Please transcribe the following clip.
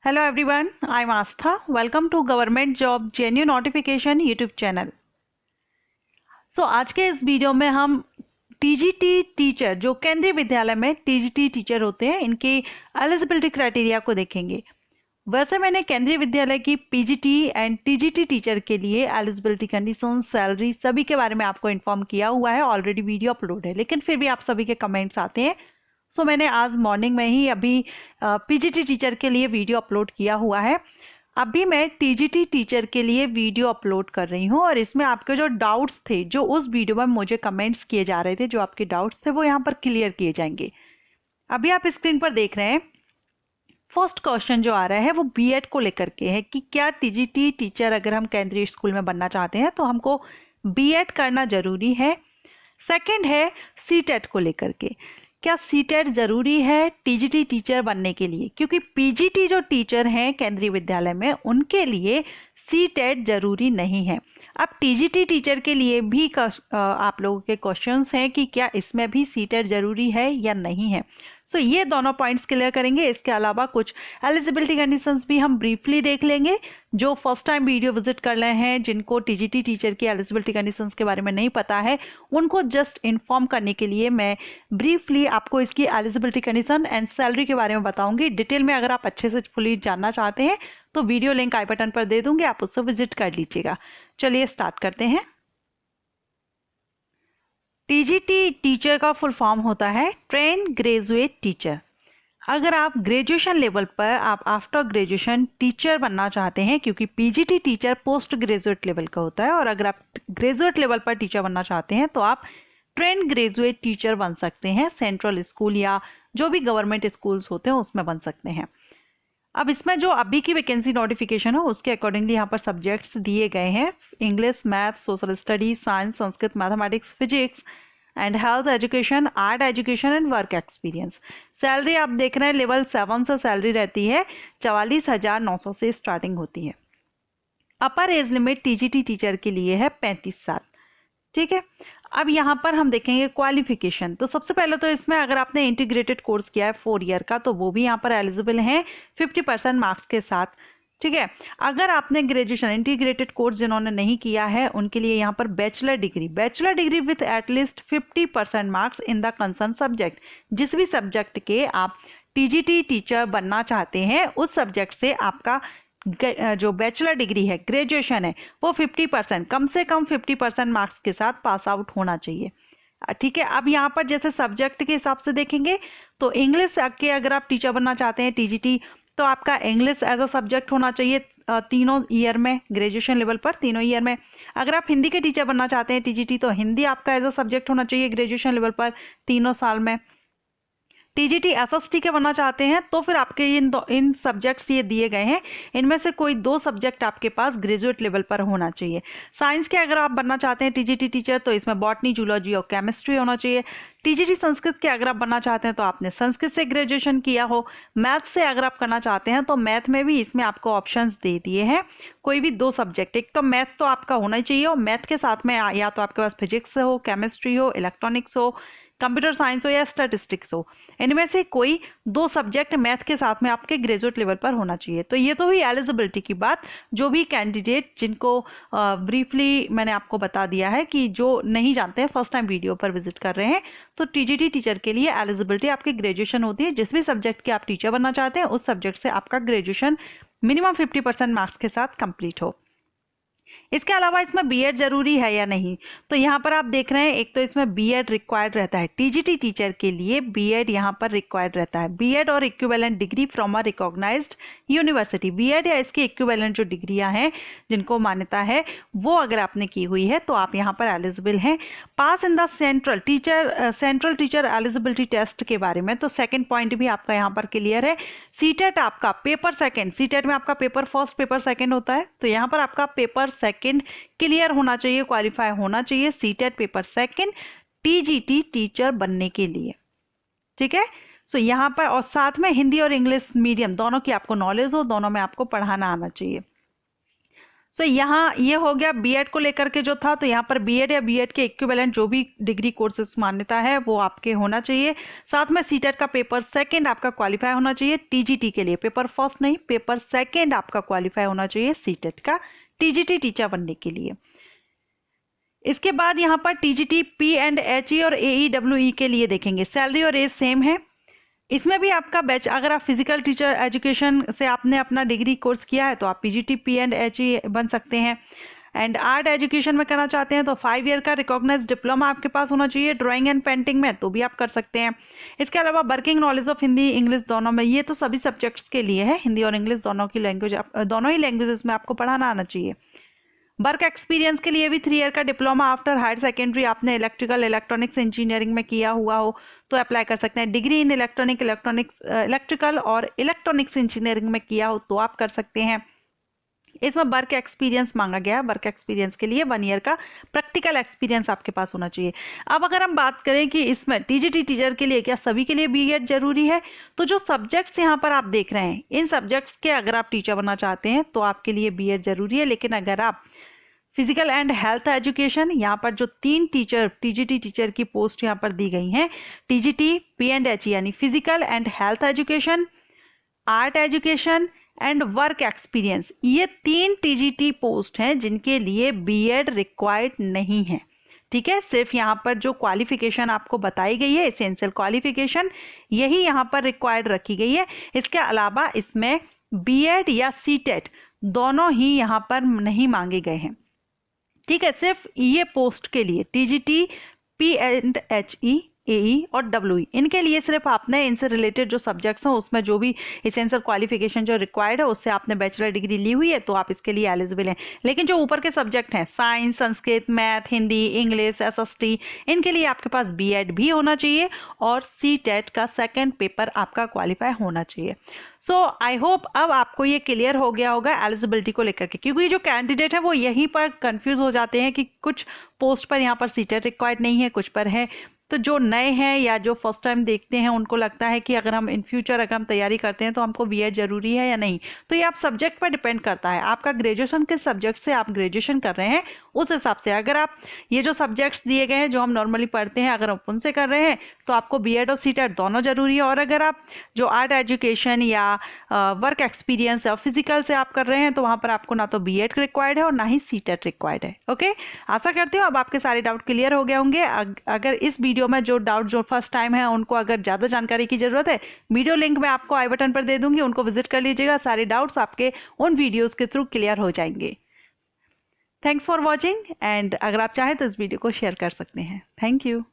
Hello everyone, I'm Astha. Welcome to Government Job Genuine Notification YouTube channel. आज के इस video में हम टीजीटी टीचर जो केंद्रीय विद्यालय में टीजीटी टीचर होते हैं इनके एलिजिबिलिटी क्राइटेरिया को देखेंगे। वैसे मैंने केंद्रीय विद्यालय की पीजीटी एंड टीजीटी टीचर के लिए एलिजिबिलिटी कंडीशन, सैलरी सभी के बारे में आपको इन्फॉर्म किया हुआ है, ऑलरेडी वीडियो अपलोड है, लेकिन फिर भी आप सभी के कमेंट्स आते हैं। मैंने आज मॉर्निंग में ही अभी पीजीटी टीचर के लिए वीडियो अपलोड किया हुआ है। अभी मैं टीजीटी टीचर के लिए वीडियो अपलोड कर रही हूँ और इसमें आपके जो डाउट्स थे, जो उस वीडियो में मुझे कमेंट्स किए जा रहे थे, जो आपके डाउट्स थे वो यहाँ पर क्लियर किए जाएंगे। अभी आप स्क्रीन पर देख रहे हैं, फर्स्ट क्वेश्चन जो आ रहा है वो बीएड को लेकर के है कि क्या टीजीटी टीचर अगर हम केंद्रीय स्कूल में बनना चाहते हैं तो हमको बीएड करना जरूरी है। सेकंड है सीटेट को लेकर के, क्या सीटेट जरूरी है टीजीटी टीचर बनने के लिए, क्योंकि पीजीटी जो टीचर हैं केंद्रीय विद्यालय में उनके लिए सीटेट जरूरी नहीं है। अब टीजीटी टीचर के लिए भी आप लोगों के क्वेश्चंस हैं कि क्या इसमें भी सीटेट जरूरी है या नहीं है। ये दोनों पॉइंट्स क्लियर करेंगे। इसके अलावा कुछ एलिजिबिलिटी कंडीशंस भी हम ब्रीफली देख लेंगे। जो फर्स्ट टाइम वीडियो विजिट कर रहे हैं, जिनको टीजीटी टीचर की एलिजिबिलिटी कंडीशंस के बारे में नहीं पता है, उनको जस्ट इन्फॉर्म करने के लिए मैं ब्रीफली आपको इसकी एलिजिबिलिटी कंडीशन एंड सैलरी के बारे में बताऊंगी। डिटेल में अगर आप अच्छे से फुली जानना चाहते हैं तो वीडियो लिंक आई बटन पर दे दूंगी, आप उससे विजिट कर लीजिएगा। चलिए स्टार्ट करते हैं। टीजीटी टीचर का फुल फॉर्म होता है ट्रेन ग्रेजुएट टीचर। अगर आप ग्रेजुएशन लेवल पर आप आफ्टर ग्रेजुएशन टीचर बनना चाहते हैं, क्योंकि PGT teacher post graduate level का होता है, और अगर आप ग्रेजुएट लेवल पर टीचर बनना चाहते हैं तो आप ट्रेन ग्रेजुएट टीचर बन सकते हैं। सेंट्रल स्कूल या जो भी गवर्नमेंट स्कूल्स होते हैं उसमें बन सकते हैं। अब इसमें जो अभी की वैकेंसी नोटिफिकेशन है उसके अकॉर्डिंगली यहाँ पर सब्जेक्ट्स दिए गए हैं: English, math, social studies, science, Sanskrit, mathematics, physics and health education, art education and work experience. Salary आप देख रहे हैं लेवल 7 से सैलरी रहती है 44,900 से स्टार्टिंग होती है। अपर एज लिमिट टीजीटी टीचर के लिए है 35 साल। ठीक है, अब यहाँ पर हम देखेंगे क्वालिफिकेशन। तो सबसे पहले तो इसमें अगर आपने इंटीग्रेटेड कोर्स किया है 4 ईयर का तो वो भी यहाँ पर एलिजिबल हैं 50% मार्क्स के साथ। ठीक है, अगर आपने ग्रेजुएशन इंटीग्रेटेड कोर्स जिन्होंने नहीं किया है उनके लिए यहाँ पर bachelor degree with at least 50% marks in the concern subject. जिस भी सब्जेक्ट के आप टीजीटी टीचर बनना चाहते हैं उस सब्जेक्ट से आपका जो बैचलर डिग्री है, ग्रेजुएशन है, वो 50%, कम से कम 50% मार्क्स के साथ पास आउट होना चाहिए। ठीक है, अब यहाँ पर जैसे सब्जेक्ट के हिसाब से देखेंगे तो इंग्लिश के अगर आप टीचर बनना चाहते हैं टीजीटी तो आपका इंग्लिश एज अ सब्जेक्ट होना चाहिए तीनों ईयर में, ग्रेजुएशन लेवल पर तीनों ईयर में। अगर आप हिंदी के टीचर बनना चाहते हैं टीजीटी तो हिंदी आपका एज अ सब्जेक्ट होना चाहिए ग्रेजुएशन लेवल पर तीनों साल में। टीजीटी एसएसटी के बनना चाहते हैं तो फिर आपके इन सब्जेक्ट्स ये दिए गए हैं, इनमें से कोई 2 सब्जेक्ट आपके पास ग्रेजुएट लेवल पर होना चाहिए। साइंस के अगर आप बनना चाहते हैं टीजीटी टीचर तो इसमें बॉटनी, जूलॉजी और केमिस्ट्री होना चाहिए। टीजीटी संस्कृत के अगर आप बनना चाहते हैं तो आपने संस्कृत से ग्रेजुएशन किया हो। मैथ से अगर आप करना चाहते हैं तो मैथ में भी इसमें आपको ऑप्शंस दे दिए हैं, कोई भी 2 सब्जेक्ट। एक तो मैथ तो आपका होना ही चाहिए और मैथ के साथ में या तो आपके पास फिजिक्स हो, केमिस्ट्री हो, इलेक्ट्रॉनिक्स हो, कंप्यूटर साइंस हो या स्टैटिस्टिक्स हो, इनमें से कोई 2 सब्जेक्ट मैथ के साथ में आपके ग्रेजुएट लेवल पर होना चाहिए। तो ये तो हुई एलिजिबिलिटी की बात। जो भी कैंडिडेट जिनको ब्रीफली मैंने आपको बता दिया है कि जो नहीं जानते हैं, फर्स्ट टाइम वीडियो पर विजिट कर रहे हैं, तो टीजीटी टीचर के लिए एलिजिबिलिटी आपकी ग्रेजुएशन होती है। जिस भी सब्जेक्ट के आप टीचर बनना चाहते हैं उस सब्जेक्ट से आपका ग्रेजुएशन मिनिमम 50% मार्क्स के साथ कंप्लीट हो। इसके अलावा इसमें बीएड जरूरी है या नहीं, तो यहाँ पर आप देख रहे हैं एक तो इसमें बीएड रिक्वायर्ड रहता है। टीजीटी टीचर के लिए बीएड यहाँ पर रिक्वायर्ड रहता है। बीएड और equivalent degree from a recognised university. BEd या इसकी इक्विवेलेंट जो डिग्रियां हैं जिनको मान्यता है वो अगर आपने की हुई है तो आप यहाँ पर एलिजिबल हैं। Pass in the central teacher eligibility test के बारे में तो सेकेंड पॉइंट भी आपका यहाँ पर क्लियर है। सीटेट आपका पेपर सेकेंड, सीटेट में आपका पेपर फर्स्ट पेपर सेकेंड होता है, तो यहाँ पर आपका पेपर सेकंड क्लियर होना चाहिए, क्वालिफाई होना चाहिए CTET paper second TGT teacher बनने के लिए। ठीक है, यहाँ पर और साथ में हिंदी और इंग्लिश मीडियम दोनों की आपको नॉलेज हो, दोनों में आपको पढ़ाना आना चाहिए। सो यहाँ ये हो गया बीएड को लेकर के जो था, तो यहाँ पर बीएड या बीएड के इक्विवेलेंट जो भी डिग्री कोर्सेज मान्यता है वो आपके होना चाहिए। साथ में सीटेट का पेपर सेकंड आपका क्वालिफाई होना चाहिए टीजीटी के लिए, पेपर फर्स्ट नहीं, पेपर सेकंड आपका क्वालिफाई होना चाहिए सीटेट का टीजीटी टीचर बनने के लिए। इसके बाद यहाँ पर टीजीटी P&HE और AEWE के लिए देखेंगे, सैलरी और एज सेम है। इसमें भी आपका बैच, अगर आप फिजिकल टीचर एजुकेशन से आपने अपना डिग्री कोर्स किया है तो आप पीजीटी P&HE बन सकते हैं। एंड आर्ट एजुकेशन में करना चाहते हैं तो 5 ईयर का रिकॉग्नाइज डिप्लोमा आपके पास होना चाहिए ड्राइंग एंड पेंटिंग में, तो भी आप कर सकते हैं। इसके अलावा working knowledge of Hindi English दोनों में, ये तो सभी सब्जेक्ट्स के लिए है, हिंदी और इंग्लिश दोनों की लैंग्वेज, दोनों ही लैंग्वेजेस में आपको पढ़ाना आना चाहिए। वर्क एक्सपीरियंस के लिए भी 3 ईयर का डिप्लोमा आफ्टर हायर सेकेंडरी आपने इलेक्ट्रिकल इलेक्ट्रॉनिक्स इंजीनियरिंग में किया हुआ हो तो अप्लाई कर सकते हैं। डिग्री इन इलेक्ट्रिकल और इलेक्ट्रॉनिक्स इंजीनियरिंग में किया हो तो आप कर सकते हैं। इसमें वर्क एक्सपीरियंस मांगा गया है, वर्क एक्सपीरियंस के लिए 1 ईयर का प्रैक्टिकल एक्सपीरियंस आपके पास होना चाहिए। अब अगर हम बात करें कि इसमें टीजीटी टीचर के लिए क्या सभी के लिए बीएड जरूरी है, तो जो सब्जेक्ट्स यहाँ पर आप देख रहे हैं इन सब्जेक्ट्स के अगर आप टीचर बनना चाहते हैं तो आपके लिए बीएड जरूरी है। लेकिन अगर आप फिजिकल एंड हेल्थ एजुकेशन, यहाँ पर जो 3 टीचर टीजीटी टीचर की पोस्ट यहाँ पर दी गई हैं, टीजीटी P&HE यानी physical and health education, art education and work experience, ये 3 टीजीटी पोस्ट हैं जिनके लिए बीएड रिक्वायर्ड नहीं है। ठीक है, सिर्फ यहाँ पर जो क्वालिफिकेशन आपको बताई गई है एसेंशियल क्वालिफिकेशन यही यहाँ पर रिक्वायर्ड रखी गई है। इसके अलावा इसमें बीएड या सीटेट दोनों ही यहाँ पर नहीं मांगे गए हैं। ठीक है, सिर्फ ये पोस्ट के लिए टीजीटी P&HE AE और WE इनके लिए सिर्फ आपने इनसे रिलेटेड जो सब्जेक्ट्स हैं उसमें जो भी एसेंशियल क्वालिफिकेशन जो रिक्वायर्ड है उससे आपने बैचलर डिग्री ली हुई है तो आप इसके लिए एलिजिबल हैं। लेकिन जो ऊपर के सब्जेक्ट हैं science, Sanskrit, math, Hindi, English, SST, इनके लिए आपके पास बीएड भी होना चाहिए और सीटेट का सेकेंड पेपर आपका क्वालिफाई होना चाहिए। सो आई होप अब आपको ये क्लियर हो गया होगा एलिजिबिलिटी को लेकर के, क्योंकि जो कैंडिडेट है वो यहीं पर कंफ्यूज हो जाते हैं कि कुछ पोस्ट पर यहाँ पर सीटेट रिक्वायर्ड नहीं है, कुछ पर है। तो जो नए हैं या जो फर्स्ट टाइम देखते हैं उनको लगता है कि अगर हम इन फ्यूचर अगर हम तैयारी करते हैं तो हमको बीएड जरूरी है या नहीं। तो ये आप सब्जेक्ट पर डिपेंड करता है, आपका ग्रेजुएशन किस सब्जेक्ट से आप ग्रेजुएशन कर रहे हैं उस हिसाब से। अगर आप ये जो सब्जेक्ट्स दिए गए हैं जो हम नॉर्मली पढ़ते हैं अगर आप उनसे कर रहे हैं तो आपको बीएड और सीटेट दोनों जरूरी है। और अगर आप जो आर्ट एजुकेशन या वर्क एक्सपीरियंस या फिजिकल से आप कर रहे हैं तो वहाँ पर आपको ना तो बीएड रिक्वायर्ड है और ना ही सीटेट रिक्वायर्ड है। ओके, आशा करती हूँ अब आपके सारे डाउट क्लियर हो गए होंगे। अगर इस वीडियो में जो डाउट जो फर्स्ट टाइम है उनको अगर ज़्यादा जानकारी की जरूरत है, वीडियो लिंक मैं आपको आई बटन पर दे दूंगी, उनको विजिट कर लीजिएगा, सारे डाउट्स आपके उन वीडियोस के थ्रू क्लियर हो जाएंगे। थैंक्स फॉर वॉचिंग एंड अगर आप चाहें तो इस वीडियो को शेयर कर सकते हैं। Thank you.